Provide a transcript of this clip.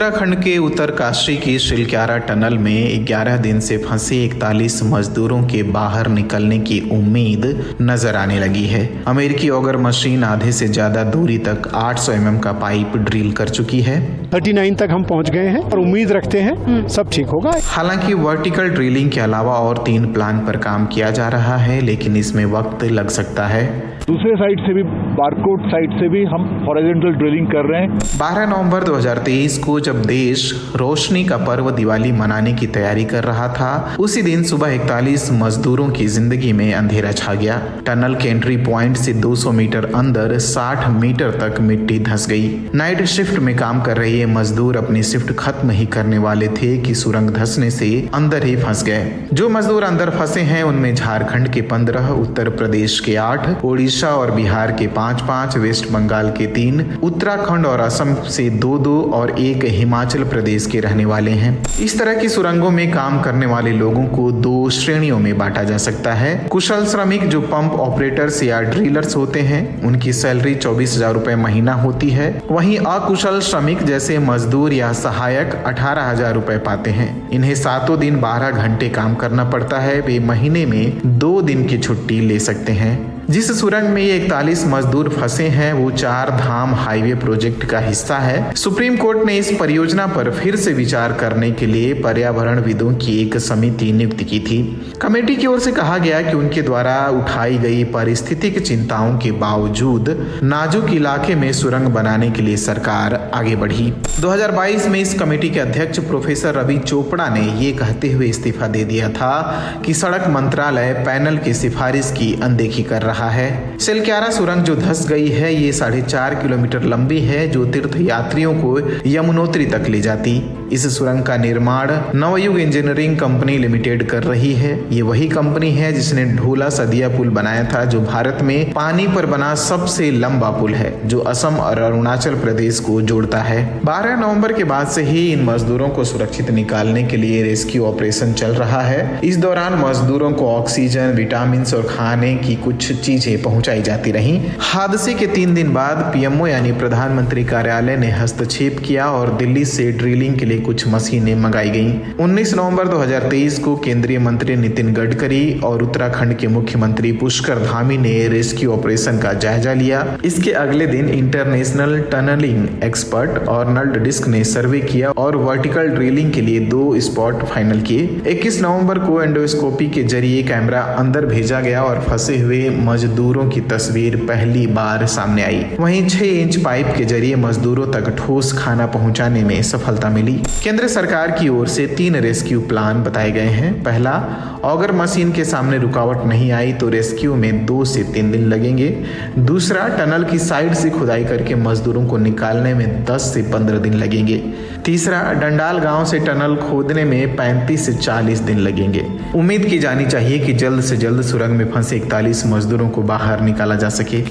उत्तराखंड के उत्तरकाशी की शिलक्यारा टनल में 11 दिन से फंसे 41 मजदूरों के बाहर निकलने की उम्मीद नजर आने लगी है। अमेरिकी ऑगर मशीन आधे से ज्यादा दूरी तक 800 mm का पाइप ड्रिल कर चुकी है। 39 तक हम पहुंच गए हैं और उम्मीद रखते हैं सब ठीक होगा। हालांकि वर्टिकल ड्रिलिंग के अलावा और 3 प्लान पर काम किया जा रहा है, लेकिन इसमें वक्त लग सकता है। दूसरे साइड से भी, बारकोट साइड से भी हम हॉरिजॉन्टल ड्रिलिंग कर रहे हैं। 12 नवंबर 2023 को जब देश रोशनी का पर्व दिवाली मनाने की तैयारी कर रहा था, उसी दिन सुबह 41 मजदूरों की जिंदगी में अंधेरा छा गया। टनल के एंट्री पॉइंट से 200 मीटर अंदर 60 मीटर तक मिट्टी धंस गई। नाइट शिफ्ट में काम कर रहे ये मजदूर अपनी शिफ्ट खत्म ही करने वाले थे कि सुरंग धंसने से अंदर ही फंस गए। जो मजदूर अंदर फंसे हैं उनमें झारखंड के 15, उत्तर प्रदेश के 8, ओडिशा और बिहार के 5, वेस्ट बंगाल के 3, उत्तराखंड और असम से 2 और 1 हिमाचल प्रदेश के रहने वाले हैं। इस तरह की सुरंगों में काम करने वाले लोगों को 2 श्रेणियों में बांटा जा सकता है। कुशल श्रमिक जो पंप ऑपरेटर्स या ड्रिलर्स होते हैं, उनकी सैलरी 24,000 रुपए महीना होती है। वहीं अकुशल श्रमिक जैसे मजदूर या सहायक 18,000 रुपए पाते हैं। इन्हें 7 दिन 12 घंटे काम करना पड़ता है। वे महीने में 2 दिन की छुट्टी ले सकते हैं। जिस सुरंग में ये 41 मजदूर फंसे हैं वो 4 धाम हाईवे प्रोजेक्ट का हिस्सा है। सुप्रीम कोर्ट ने इस परियोजना पर फिर से विचार करने के लिए पर्यावरणविदों की एक समिति नियुक्त की थी। कमेटी की ओर से कहा गया कि उनके द्वारा उठाई गई पारिस्थितिक चिंताओं के बावजूद नाजुक इलाके में सुरंग बनाने के लिए सरकार आगे बढ़ी। 2022 में इस कमेटी के अध्यक्ष प्रोफेसर रवि चोपड़ा ने ये कहते हुए इस्तीफा दे दिया था कि सड़क मंत्रालय पैनल की सिफारिश की अनदेखी कर रहा है। शिलक्यारा सुरंग जो धंस गई है ये 4.5 किलोमीटर लंबी है, जो तीर्थ यात्रियों को यमुनोत्री तक ले जाती। इस सुरंग का निर्माण नवयुग इंजीनियरिंग कंपनी लिमिटेड कर रही है। ये वही कंपनी है जिसने ढोला सदिया पुल बनाया था, जो भारत में पानी पर बना सबसे लंबा पुल है, जो असम और अरुणाचल प्रदेश को जोड़ता है। 12 नवंबर के बाद से ही इन मजदूरों को सुरक्षित निकालने के लिए रेस्क्यू ऑपरेशन चल रहा है। इस दौरान मजदूरों को ऑक्सीजन, विटामिन और खाने की कुछ चीजें पहुंचाई जाती रहीं। हादसे के 3 दिन बाद पीएमओ यानी प्रधानमंत्री कार्यालय ने हस्तक्षेप किया और दिल्ली से ड्रिलिंग के लिए कुछ मशीनें मंगाई गईं। 19 नवंबर 2023 को केंद्रीय मंत्री नितिन गडकरी और उत्तराखंड के मुख्यमंत्री पुष्कर धामी ने रेस्क्यू ऑपरेशन का जायजा लिया। इसके अगले दिन इंटरनेशनल टनलिंग एक्सपर्ट अर्नल्ड डिस्क ने सर्वे किया और वर्टिकल ड्रिलिंग के लिए 2 स्पॉट फाइनल किए। 21 नवंबर को एंडोस्कोपी के जरिए कैमरा अंदर भेजा गया और फंसे हुए मजदूरों की तस्वीर पहली बार सामने आई। वहीं 6 इंच पाइप के जरिए मजदूरों तक ठोस खाना पहुंचाने में सफलता मिली। केंद्र सरकार की ओर से 3 रेस्क्यू प्लान बताए गए हैं। पहला, ऑगर मशीन के सामने रुकावट नहीं आई तो रेस्क्यू में 2 से 3 दिन लगेंगे। दूसरा, टनल की साइड से खुदाई करके मजदूरों को निकालने में 10 से 15 दिन लगेंगे। तीसरा, डंडाल गांव से टनल खोदने में 35 से 40 दिन लगेंगे। उम्मीद की जानी चाहिए कि जल्द से जल्द सुरंग में फंसे 41 मजदूरों को बाहर निकाला जा सके।